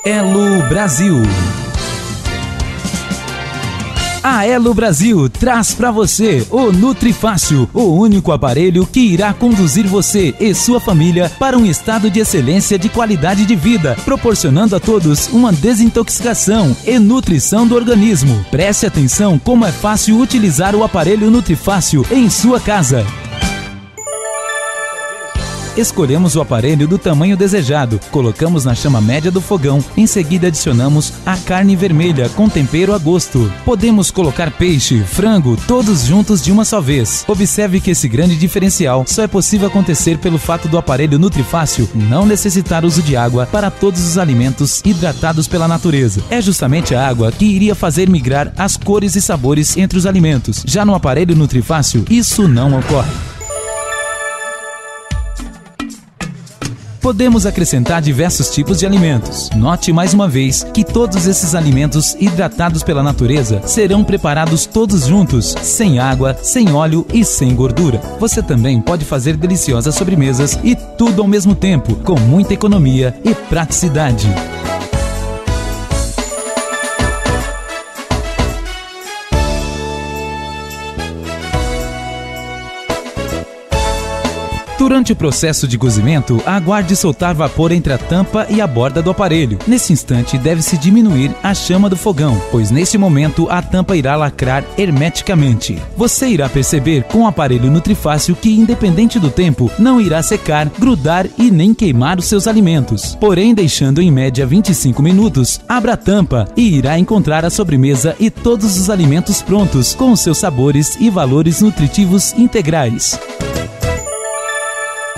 Elo Brasil. A Elo Brasil traz para você o NutriFácil, o único aparelho que irá conduzir você e sua família para um estado de excelência de qualidade de vida, proporcionando a todos uma desintoxicação e nutrição do organismo. Preste atenção como é fácil utilizar o aparelho NutriFácil em sua casa. Escolhemos o aparelho do tamanho desejado, colocamos na chama média do fogão, em seguida adicionamos a carne vermelha com tempero a gosto. Podemos colocar peixe, frango, todos juntos de uma só vez. Observe que esse grande diferencial só é possível acontecer pelo fato do aparelho NutriFácil não necessitar uso de água para todos os alimentos hidratados pela natureza. É justamente a água que iria fazer migrar as cores e sabores entre os alimentos. Já no aparelho NutriFácil, isso não ocorre. Podemos acrescentar diversos tipos de alimentos. Note mais uma vez que todos esses alimentos hidratados pela natureza serão preparados todos juntos, sem água, sem óleo e sem gordura. Você também pode fazer deliciosas sobremesas e tudo ao mesmo tempo, com muita economia e praticidade. Durante o processo de cozimento, aguarde soltar vapor entre a tampa e a borda do aparelho. Nesse instante, deve-se diminuir a chama do fogão, pois neste momento a tampa irá lacrar hermeticamente. Você irá perceber com o aparelho NutriFácil que, independente do tempo, não irá secar, grudar e nem queimar os seus alimentos. Porém, deixando em média 25 minutos, abra a tampa e irá encontrar a sobremesa e todos os alimentos prontos, com seus sabores e valores nutritivos integrais.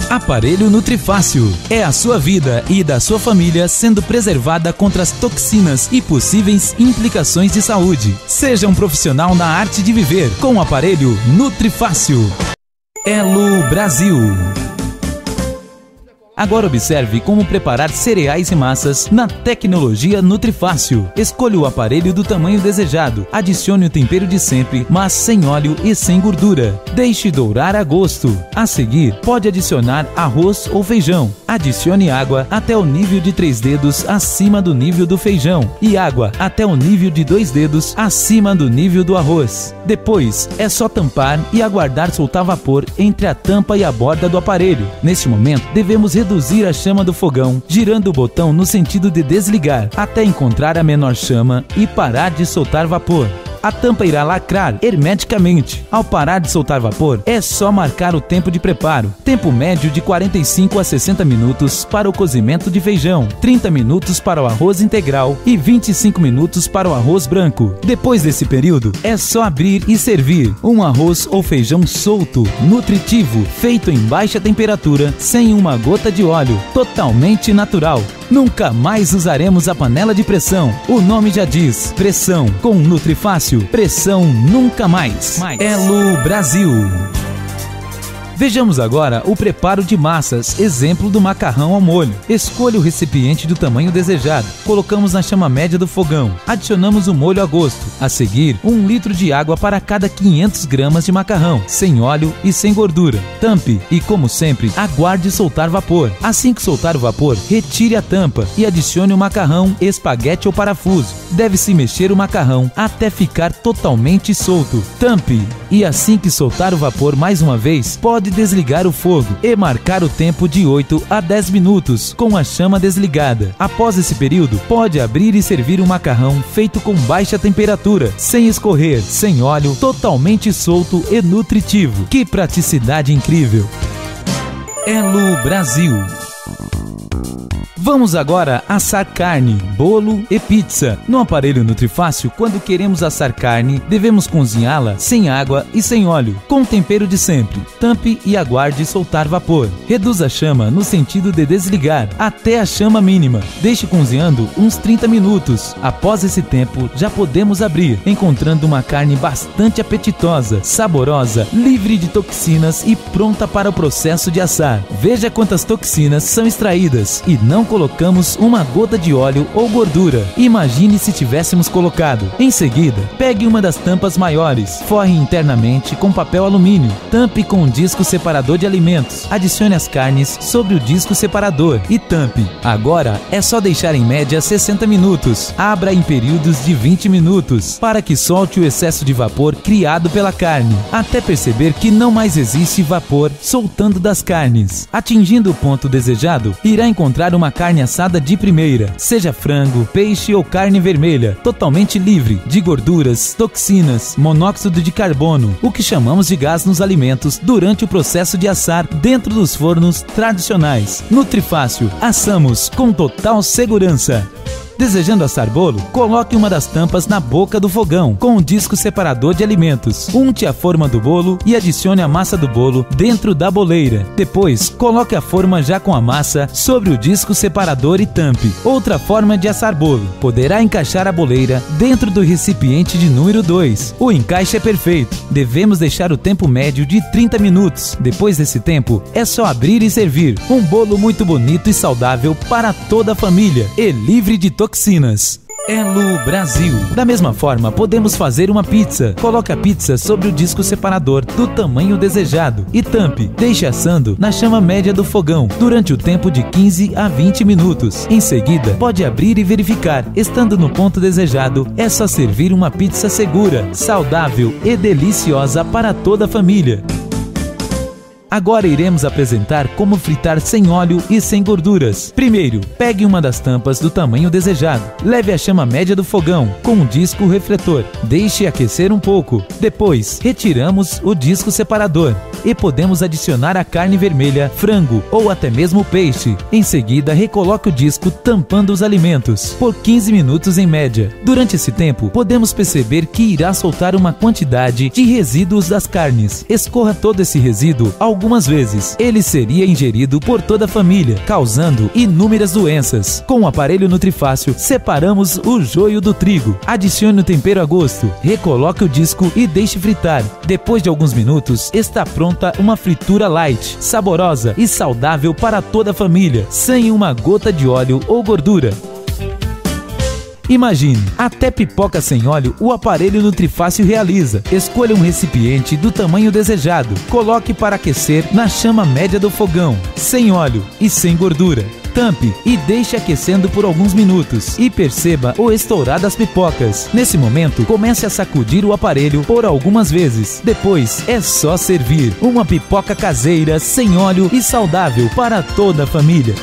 Aparelho NutriFácil é a sua vida e da sua família sendo preservada contra as toxinas e possíveis implicações de saúde. Seja um profissional na arte de viver com o aparelho NutriFácil. Elo Brasil. Agora observe como preparar cereais e massas na tecnologia NutriFácil. Escolha o aparelho do tamanho desejado. Adicione o tempero de sempre, mas sem óleo e sem gordura. Deixe dourar a gosto. A seguir, pode adicionar arroz ou feijão. Adicione água até o nível de 3 dedos acima do nível do feijão e água até o nível de 2 dedos acima do nível do arroz. Depois, é só tampar e aguardar soltar vapor entre a tampa e a borda do aparelho. Neste momento, devemos reduzir a chama do fogão, girando o botão no sentido de desligar, até encontrar a menor chama e parar de soltar vapor. A tampa irá lacrar hermeticamente. Ao parar de soltar vapor, é só marcar o tempo de preparo. Tempo médio de 45 a 60 minutos para o cozimento de feijão, 30 minutos para o arroz integral e 25 minutos para o arroz branco. Depois desse período, é só abrir e servir um arroz ou feijão solto, nutritivo, feito em baixa temperatura, sem uma gota de óleo, totalmente natural. Nunca mais usaremos a panela de pressão. O nome já diz, pressão. Com NutriFácil, pressão nunca mais. Elo Brasil. Vejamos agora o preparo de massas, exemplo do macarrão ao molho. Escolha o recipiente do tamanho desejado. Colocamos na chama média do fogão. Adicionamos o molho a gosto. A seguir, 1 litro de água para cada 500 gramas de macarrão, sem óleo e sem gordura. Tampe e, como sempre, aguarde soltar vapor. Assim que soltar o vapor, retire a tampa e adicione o macarrão, espaguete ou parafuso. Deve-se mexer o macarrão até ficar totalmente solto. Tampe e, assim que soltar o vapor mais uma vez, pode desligar o fogo e marcar o tempo de 8 a 10 minutos com a chama desligada. Após esse período, pode abrir e servir um macarrão feito com baixa temperatura, sem escorrer, sem óleo, totalmente solto e nutritivo. Que praticidade incrível! Elo Brasil. Vamos agora assar carne, bolo e pizza. No aparelho NutriFácil, quando queremos assar carne, devemos cozinhá-la sem água e sem óleo, com tempero de sempre. Tampe e aguarde soltar vapor. Reduza a chama no sentido de desligar, até a chama mínima. Deixe cozinhando uns 30 minutos. Após esse tempo, já podemos abrir, encontrando uma carne bastante apetitosa, saborosa, livre de toxinas e pronta para o processo de assar. Veja quantas toxinas são extraídas e não colocamos uma gota de óleo ou gordura. Imagine se tivéssemos colocado. Em seguida, pegue uma das tampas maiores, forre internamente com papel alumínio, tampe com um disco separador de alimentos, adicione as carnes sobre o disco separador e tampe. Agora é só deixar em média 60 minutos. Abra em períodos de 20 minutos para que solte o excesso de vapor criado pela carne, até perceber que não mais existe vapor soltando das carnes. Atingindo o ponto desejado, irá encontrar uma carne assada de primeira, seja frango, peixe ou carne vermelha, totalmente livre de gorduras, toxinas, monóxido de carbono, o que chamamos de gás nos alimentos durante o processo de assar dentro dos fornos tradicionais. Nutrifácil, assamos com total segurança. Desejando assar bolo, coloque uma das tampas na boca do fogão com um disco separador de alimentos. Unte a forma do bolo e adicione a massa do bolo dentro da boleira. Depois, coloque a forma já com a massa sobre o disco separador e tampe. Outra forma de assar bolo: poderá encaixar a boleira dentro do recipiente de número 2. O encaixe é perfeito. Devemos deixar o tempo médio de 30 minutos. Depois desse tempo, é só abrir e servir. Um bolo muito bonito e saudável para toda a família e livre de toxinas. Elo Brasil. Da mesma forma, podemos fazer uma pizza. Coloque a pizza sobre o disco separador do tamanho desejado e tampe. Deixe assando na chama média do fogão durante o tempo de 15 a 20 minutos. Em seguida, pode abrir e verificar. Estando no ponto desejado, é só servir uma pizza segura, saudável e deliciosa para toda a família. Agora iremos apresentar como fritar sem óleo e sem gorduras. Primeiro, pegue uma das tampas do tamanho desejado. Leve a chama média do fogão com um disco refletor. Deixe aquecer um pouco. Depois, retiramos o disco separador e podemos adicionar a carne vermelha, frango ou até mesmo peixe. Em seguida, recoloque o disco tampando os alimentos por 15 minutos em média. Durante esse tempo, podemos perceber que irá soltar uma quantidade de resíduos das carnes. Escorra todo esse resíduo algumas vezes. Ele seria ingerido por toda a família, causando inúmeras doenças. Com o aparelho Nutrifácil, separamos o joio do trigo. Adicione o tempero a gosto, recoloque o disco e deixe fritar. Depois de alguns minutos, está pronta uma fritura light, saborosa e saudável para toda a família, sem uma gota de óleo ou gordura. Imagine, até pipoca sem óleo o aparelho Nutrifácil realiza. Escolha um recipiente do tamanho desejado. Coloque para aquecer na chama média do fogão, sem óleo e sem gordura. Tampe e deixe aquecendo por alguns minutos e perceba o estourar das pipocas. Nesse momento, comece a sacudir o aparelho por algumas vezes. Depois, é só servir uma pipoca caseira, sem óleo e saudável para toda a família.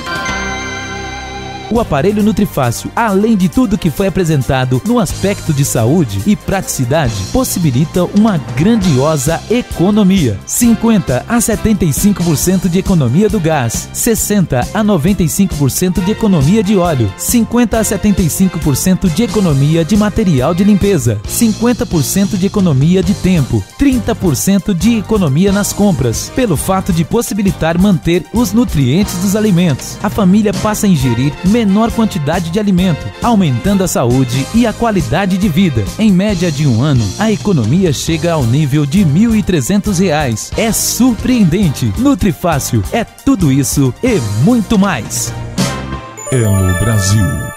O aparelho Nutrifácil, além de tudo que foi apresentado no aspecto de saúde e praticidade, possibilita uma grandiosa economia. 50 a 75% de economia do gás, 60 a 95% de economia de óleo, 50 a 75% de economia de material de limpeza, 50% de economia de tempo, 30% de economia nas compras, pelo fato de possibilitar manter os nutrientes dos alimentos. A família passa a ingerir menor quantidade de alimento, aumentando a saúde e a qualidade de vida. Em média de um ano, a economia chega ao nível de R$ 1.300. É surpreendente. Nutrifácil é tudo isso e muito mais. Elo Brasil.